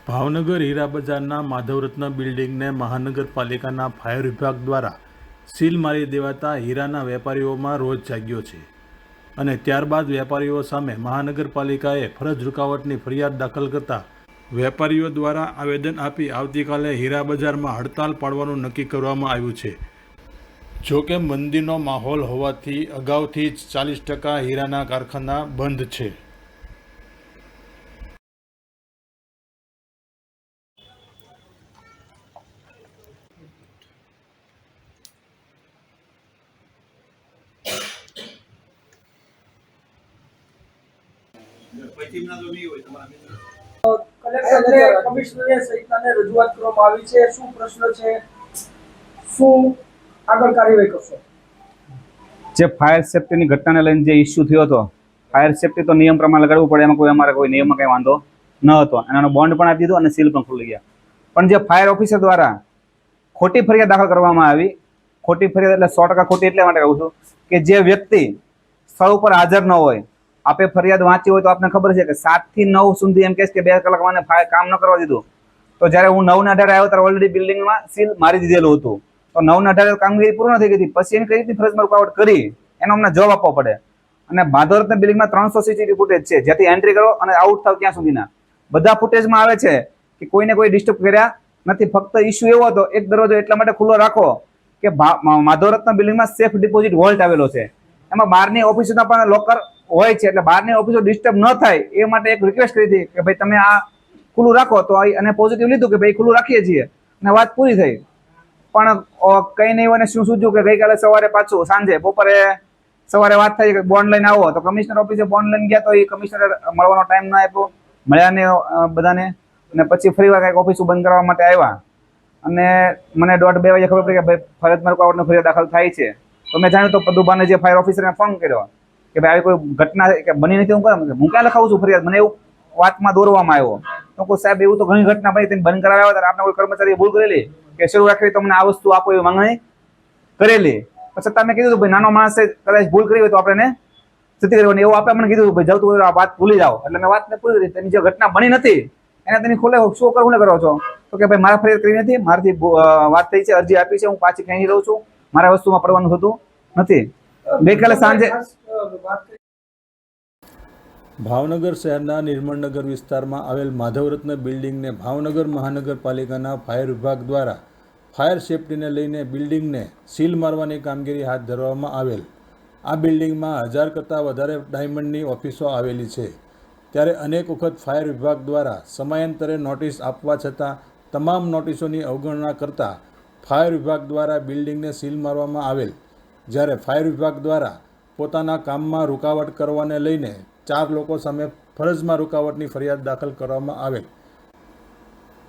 ભાવનગર હીરા બજારના માધવરત્ન બિલ્ડિંગને મહાનગરપાલિકાના ફાયર વિભાગ દ્વારા સીલ મારી દેવાતા હીરાના વેપારીઓમાં રોષ જાગ્યો છે અને ત્યારબાદ વેપારીઓ સામે મહાનગરપાલિકાએ ફરજ રૂકાવટની ફરિયાદ દાખલ કરતા વેપારીઓ દ્વારા આવેદન આપી આવતીકાલે હીરા બજારમાં હડતાલ પાડવાનું નક્કી કરવામાં આવ્યું છે। જોકે મંદીનો માહોલ હોવાથી અગાઉથી જ 40% હીરાના કારખાના બંધ છે। કલેક્ટરને કમિશનરે સહિતને રજૂઆત કરવામાં આવી છે। શું પ્રશ્ન છે, શું આગળ કાર્યવાહી કરશો? જે ફાયર સેફ્ટીની ઘટનાને લઈને જે ઇસ્યુ થયો હતો, ફાયર સેફ્ટી તો નિયમ પ્રમાણે લગાડવું પડે, એમાં અમારે કોઈ નિયમમાં કંઈ વાંધો ન હતો। એનો બોન્ડ પણ આપી દીધો અને સીલ પણ ખુલી ગયા। પણ જે ફાયર ઓફિસર દ્વારા ખોટી ફરિયાદ દાખલ કરવામાં આવી, ખોટી ફરિયાદ એટલે 100% ખોટી એટલા માટે કહું છું કે જે વ્યક્તિ સ્થળ ઉપર હાજર ન હોય, આપે ફરિયાદ વાંચી હોય તો આપને ખબર છે કે 7 થી 9 સુધી એમ કહે કે 2 કલાક મને કામ ન કરવા દીધું, તો જ્યારે હું 9 ને 18 આવ્યો ત્યારે ઓલરેડી બિલ્ડિંગમાં સીલ મારી દીધેલું હતું। તો 9 ને 18 કામગીરી પૂર્ણ થઈ ગઈ હતી, પછી એની કઈ રીતે ફરજમાં રૂકાવટ કરી એનો અમને જવાબ આપવો પડે। અને ભાદરતના બિલ્ડિંગમાં 300 સીસીટીવી ફૂટેજ છે, જ્યાંથી એન્ટ્રી કરો અને આઉટ થાવ ત્યાં સુધીના બધા ફૂટેજમાં આવે છે કે કોઈને કોઈ ડિસ્ટર્બ કર્યા નથી। ફક્ત ઇસ્યુ એવો હતો, એક દરવાજો એટલા માટે ખુલ્લો રાખો કે માધવરત્ન બિલ્ડિંગમાં સેફ ડિપોઝિટ વોલ્ટ આવેલો છે, એમાં બહારની ઓફિસોના પણ લોકર હોય છે, એટલે બહારની ઓફિસો ડિસ્ટર્બ ન થાય એ માટે એક રિક્વેસ્ટ કરી હતી કે ભાઈ તમે આ ખુલ્લું રાખો, તો અને પોઝિટિવ લીધું કે ભાઈ ખુલ્લું રાખીએ છીએ અને વાત પૂરી થઈ। પણ કઈ નહીં હોય ને શું સૂચ્યું કે ગઈકાલે સવારે પાછું સાંજે બપોરે સવારે વાત થઈ કે બોન્ડ લઈને આવો, તો કમિશનર ઓફિસે બોન્ડ લઈને ગયા તો એ કમિશનર મળવાનો ટાઈમ ના આપ્યો, મળ્યા ને બધાને, અને પછી ફરીવાર કંઈક ઓફિસો બંધ કરવા માટે આવ્યા અને મને 1:30-2 વાગે ખબર પડી કે ભાઈ ફરજમાં રૂકાવટનો ફરિયાદ દાખલ થાય છે। તો મેં જાણ્યું તો પદુભાને જે ફાયર ઓફિસરને ફોન કર્યો કે ભાઈ આવી કોઈ ઘટના કે બની નથી, હું ક્યાં લખાવું છું ફરિયાદ, મને એવું વાતમાં દોરવામાં આવ્યો। તો કોઈ સાહેબ એવું તો ઘણી ઘટના બની, તેને બંધ કરાવ્યા ત્યારે આપણે કોઈ કર્મચારીએ ભૂલ કરેલી કે શરૂ રાખવી તમને આ વસ્તુ આપો એવી માંગણી કરેલી, છતાં મેં કીધું ભાઈ નાનો માણસે કદાચ ભૂલ કરી હોય તો આપણે જતી કરવાની, એવું આપણે મને કીધું ભાઈ જતું આ વાત ભૂલી જાઓ। એટલે મેં વાતને પૂરી કરી, તેની જે ઘટના બની નથી એને તેની ખોલે શું કરવું ને કરો છો, તો કે ભાઈ મારા ફરિયાદ કરી નથી, મારાથી વાત થઈ છે, અરજી આપી છે, હું પાછી ક્યાંય રહું છું, મારા વસ્તુમાં પડવાનું થતું નથી। ગઈકાલે સાંજે ભાવનગર શહેરના નિર્મળનગર વિસ્તારમાં આવેલ માધવરત્ન બિલ્ડિંગને ભાવનગર મહાનગરપાલિકાના ફાયર વિભાગ દ્વારા ફાયર સેફ્ટીને લઈને બિલ્ડિંગને સીલ મારવાની કામગીરી હાથ ધરવામાં આવેલ। આ બિલ્ડિંગમાં 1000 કરતાં વધારે ડાયમંડની ઓફિસો આવેલી છે, ત્યારે અનેક વખત ફાયર વિભાગ દ્વારા સમયાંતરે નોટિસ આપવા છતાં તમામ નોટિસોની અવગણના કરતાં ફાયર વિભાગ દ્વારા બિલ્ડિંગને સીલ મારવામાં આવેલ। જ્યારે ફાયર વિભાગ દ્વારા પોતાના કામમાં રૂકાવટ કરવાને લઈને 4 લોકો સામે ફરજમાં રૂકાવટની ફરિયાદ દાખલ કરવામાં આવેલ,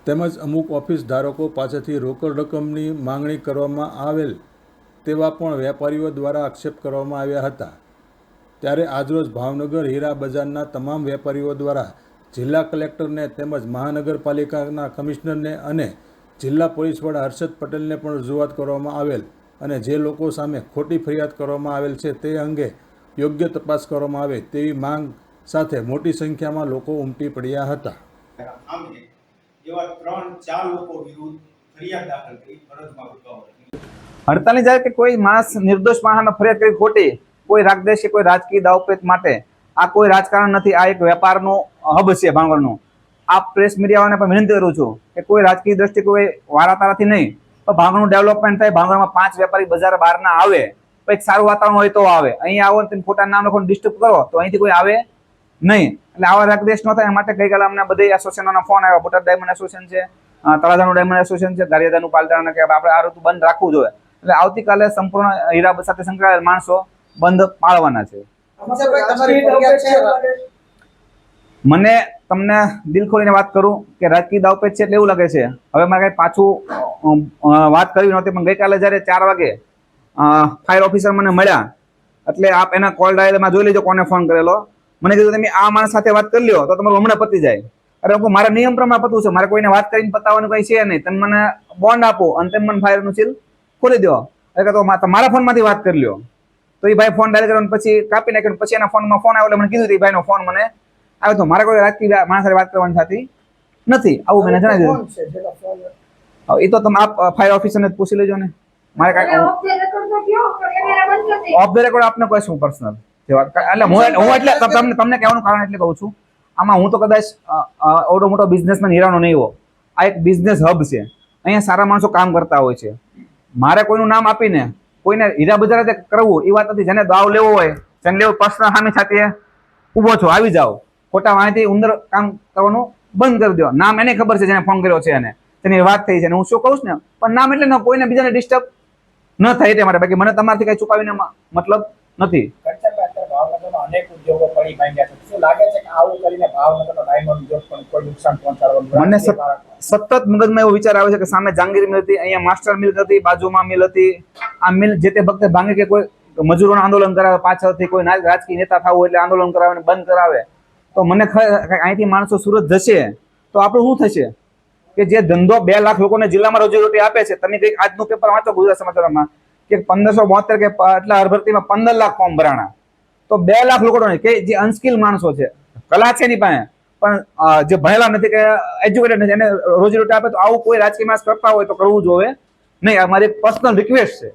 તેમજ અમુક ઓફિસ ધારકો પાસેથી રોકડ રકમની માંગણી કરવામાં આવેલ તેવા પણ વેપારીઓ દ્વારા આક્ષેપ કરવામાં આવ્યા હતા। ત્યારે આજરોજ ભાવનગર હીરા બજારના તમામ વેપારીઓ દ્વારા જિલ્લા કલેક્ટરને તેમજ મહાનગરપાલિકાના કમિશનરને અને જિલ્લા પોલીસ વડા હર્ષદ પટેલને પણ રજૂઆત કરવામાં આવેલ અને જે લોકો સામે ખોટી ફરિયાદ કરવામાં આવેલ છે તે અંગે યોગ્ય તપાસ કરવામાં આવે તેવી માંગ સાથે મોટી સંખ્યામાં લોકો ઉમટી પડ્યા હતા। હડતાલની જાય કે કોઈ માણસ નિર્દોષ માણસને ફરિયાદ કરી ખોટી, કોઈ રાગદેશ કે કોઈ રાજકીય દાવપેચ માટે, આ કોઈ રાજકારણ નથી, આ એક વેપારનો હબ છે ભાંગરનું। આ પ્રેસ મીડિયાવાળાને પણ વિનંતી કરું છું કે કોઈ રાજકીય દ્રષ્ટિ કોઈ વારાતારાથી નહીં, તો ભાંગરનું ડેવલપમેન્ટ થાય, ભાંગરમાં 5 વેપારી બજાર બહારના આવે, એક સારું વાતાવરણ હોય તો આવે, અહીંયા આવો ને ખોટા નામ લખો ડિસ્ટર્બ કરો તો અહીંથી કોઈ આવે નહીં। એટલે આવા રાગદેશ ન થાય એ માટે ગઈકાલે અમને બધી એસોસિએશનોના ફોન આવ્યા, બોટાદ ડાયમંડ એસોસિએશન છે, તળાજાનું ડાયમંડ એસોસિએશન છે, ગારિયાધારનું પાલતાણા, કે આપણે આ ઋતુ બંધ રાખવું જોઈએ। એટલે આવતીકાલે સંપૂર્ણ હીરા સાથે સંકળાયેલ માણસો બંધ પાળવાના છે। મને તમને દિલ ખોલીને વાત કરું કે રાજકીય દાવપેચ છે એટલે એવું લાગે છે, હવે મારે કઈ પાછું વાત કરવી નહોતી, પણ ગઈકાલે જ્યારે 4 વાગે ફાયર ઓફિસર મને મળ્યા એટલે આપ એના કોલ ડાયલમાં જોઈ લેજો કોને ફોન કરેલો। મને કીધું તમે આ માણસ સાથે વાત કરી લ્યો તો તમારું હમણાં પતી જાય। અરે મારા નિયમ પ્રમાણે પતવું છે, મારે કોઈને વાત કરીને પતાવવાનું કઈ છે નહીં, તમે મને બોન્ડ આપો અને તમે મને ફાયરનું સીલ ખોલી દો, એટલે તો મારા ફોનમાંથી વાત કરી લ્યો। તો એ ભાઈ ફોન ડાયલ કર્યો પછી કાપી નાખ્યો, પછી એના ફોનમાં ફોન આવ્યો એટલે મને કીધું એ ભાઈનો ફોન મને આવ્યો, તો મારે કોઈ રાજકીય માણસ સાથે વાત કરવાની થતી નથી, આવું મેં જણાવી દીધું. કોણ છે જેનો ફોન હવે એ તો તમે આપ ફાયર ઓફિસરને જ પૂછી લેજો ને. મારે કાંઈ ઓફ ધ રેકોર્ડ આપને કોઈ શું પર્સનલ એટલે હું એટલે તમને કહેવાનું કારણ એટલે કહું છું, આમાં હું તો કદાચ ઓવડો મોટો બિઝનેસમેન હીરાનો નહીં હો. આ એક બિઝનેસ હબ છે, અહીંયા સારા માણસો કામ કરતા હોય છે. મારે કોઈનું નામ આપીને કોઈને હીરા બજાર કરવું એ વાત નથી. જેને દાવ લેવો હોય, જેને લેવું પર્સનલ સામે સાથે ઊભો છો, આવી જાઓ. ખોટા વાંચી ઉંદર કામ કરવાનું બંધ કરી દો. નામ એને ખબર છે જેને ફોન કર્યો છે, એને તેની વાત થઈ છે. હું શું કહું છું ને, પણ નામ એટલે કોઈને બીજાને ડિસ્ટર્બ ન થાય તે માટે. બાકી મને તમારાથી કઈ છુપાવીને મતલબ નથી. ભાવનગરમાં અનેક ઉદ્યોગો પડી માંગ્યા છે. શું લાગે છે કે આવું કરીને ભાવનગરનો ડાયમંડ ઉદ્યોગ પણ કોઈ નુકસાન પહોંચાડવાનું? મને સતત મગજમાં એવો વિચાર આવે છે કે સામે જહાંગીર મિલ હતી, અહીંયા માસ્ટર મિલ હતી, બાજુમાં મિલ હતી. આ મિલ જે તે વખતે ભાંગે કે કોઈ મજૂરોનું આંદોલન કરાવે, પાછળથી કોઈ રાજકીય નેતા થવું એટલે આંદોલન કરાવે ને બંધ કરાવે, તો મને અહીંથી માણસો સુરત જશે તો આપણું શું થશે? કે જે ધંધો 2 લાખ લોકોને જિલ્લામાં રોજીરોટી આપે છે. તમે કંઈક આજનું પેપર વાંચો ગુજરાત સમાચારમાં કે 1572 કે એટલા હરભરતીમાં 15 લાખ ફોર્મ ભરાણા. તો 2 લાખ લોકો કે જે અનસ્કિલ માણસો છે, કલા છે એની પાસે, પણ જે ભણેલા નથી કે એજ્યુકેટેડ નથી, એને રોજીરોટી આપે. તો આવું કોઈ રાજકીય માણસ કરતા હોય તો કરવું જોઈએ નહીં. આ મારી પર્સનલ રિક્વેસ્ટ છે.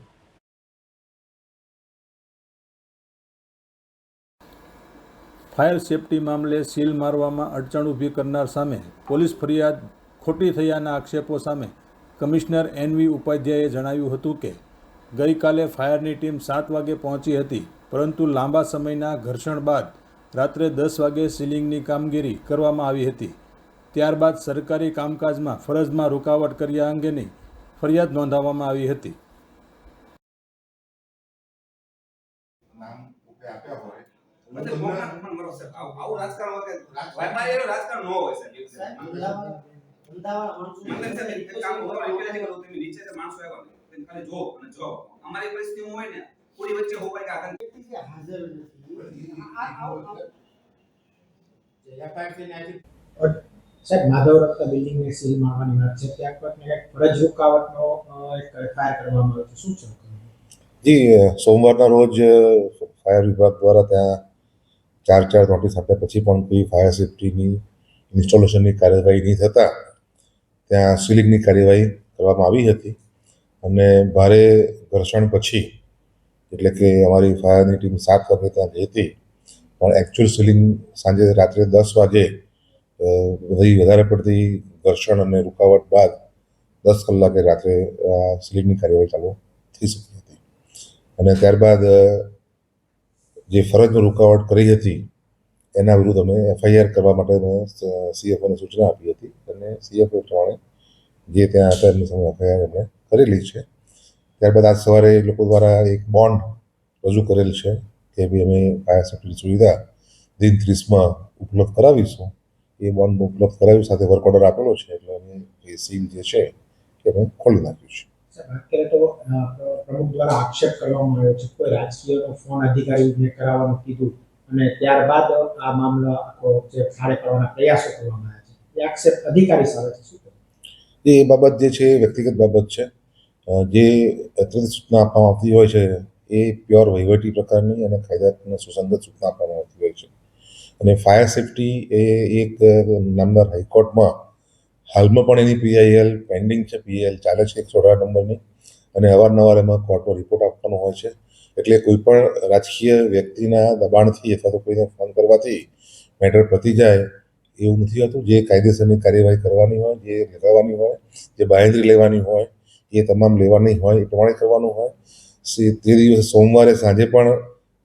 ફાયર સેફટી મામલે સીલ મારવામાં અડચણ ઊભી કરનાર સામે પોલીસ ફરિયાદ ખોટી થયાના આક્ષેપો સામે કમિશનર NV ઉપાધ્યાયે જણાવ્યું હતું કે ગઈકાલે ફાયરની ટીમ 7 વાગે પહોંચી હતી, પરંતુ લાંબા સમયના ઘર્ષણ બાદ રાત્રે 10 વાગે સીલિંગની કામગીરી કરવામાં આવી હતી. ત્યારબાદ સરકારી કામકાજમાં ફરજમાં રૂકાવટ કર્યા અંગેની ફરિયાદ નોંધાવવામાં આવી હતી. અમારી પરિસ્થિતિ હોય ને પૂરી વચ્ચે હોય કે સાહેબ, માધવ રત્ન બિલ્ડિંગને સીલ મારવાની વાત છે. ત્યાં પર ફરજ રૂકાવટનો એક ફાયર કરવામાં આવ્યો છે. શું છે? જી, સોમવારના રોજ ફાયર વિભાગ દ્વારા ત્યાં 4 નોટિસ આપ્યા પછી પણ કોઈ ફાયર સેફ્ટીની ઇન્સ્ટોલેશનની કાર્યવાહી નહીં થતાં ત્યાં સીલિંગની કાર્યવાહી કરવામાં આવી હતી. અને ભારે ઘર્ષણ પછી, એટલે કે અમારી ફાયરની ટીમ 7 વાગે ત્યાં ગઈ હતી, પણ એકચ્યુઅલ સીલિંગ સાંજે રાત્રે 10 વાગે વધારે પડતી ઘર્ષણ અને રૂકાવટ બાદ 10 કલાકે રાત્રે સીલિંગની કાર્યવાહી ચાલુ થઈ શકી હતી. અને ત્યારબાદ જે ફરજમાં રૂકાવટ કરી હતી એના વિરુદ્ધ અમે FIR કરવા માટે મેં CFOને સૂચના આપી હતી, અને CFO પ્રમાણે જે ત્યાં હતા એમની સામે FIR એમણે કરેલી છે. ત્યારબાદ આજ સવારે એ લોકો દ્વારા એક બોન્ડ રજૂ કરેલ છે કે ભાઈ અમે ફાયર સેફ્ટીની સુવિધા દિન 30માં ઉપલબ્ધ કરાવીશું. એ બોન્ડ ઉપલબ્ધ કરાવ્યું, સાથે વર્ક ઓર્ડર આપેલો છે, એટલે અમે એ સીલ જે છે એ અમે ખોલી નાખ્યું છે. અત્યારે તો પ્રમુખ દ્વારા આક્ષેપ કરવામાં આવ્યો છે કોઈ રાજકીયનો ફોન અધિકારીને કરાવવાનું કીધું અને ત્યારબાદ આ મામલો આખો જે ફાળે કરવાના પ્રયાસો કરવામાં આવ્યા છે. એ આક્ષેપ અધિકારી સામે છે. શું એ બાબત જે છે એ વ્યક્તિગત બાબત છે. જે અત્યારે સૂચના આપવામાં આવતી હોય છે એ પ્યોર વહીવટી પ્રકારની અને કાયદાકીય સુસંગત સૂચના આપવામાં આવતી હોય છે. અને ફાયર સેફ્ટી એ એક નામદાર હાઈકોર્ટમાં હાલમાં પણ એની PIL પેન્ડિંગ છે. PIL ચાલે છે 118 નંબરની, અને અવારનવાર એમાં કોર્ટમાં રિપોર્ટ આપવાનો હોય છે. એટલે કોઈ પણ રાજકીય વ્યક્તિના દબાણથી અથવા તો કોઈને ફોન કરવાથી મેટર પતી જાય એવું નથી હોતું. જે કાયદેસરની કાર્યવાહી કરવાની હોય, જે લગાવવાની હોય, જે બાંહેધરી લેવાની હોય એ તમામ લેવાની હોય, એ પ્રમાણે કરવાનું હોય. તે દિવસે સોમવારે સાંજે પણ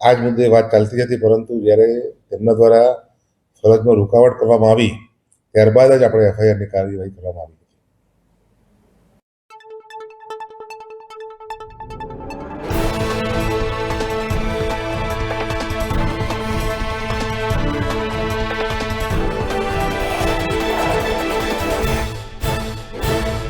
આ જ મુદ્દે વાત ચાલતી હતી, પરંતુ જ્યારે તેમના દ્વારા ફરજમાં રૂકાવટ કરવામાં આવી ત્યારબાદ જ આપણે FIRની કાર્યવાહી કરવામાં આવી.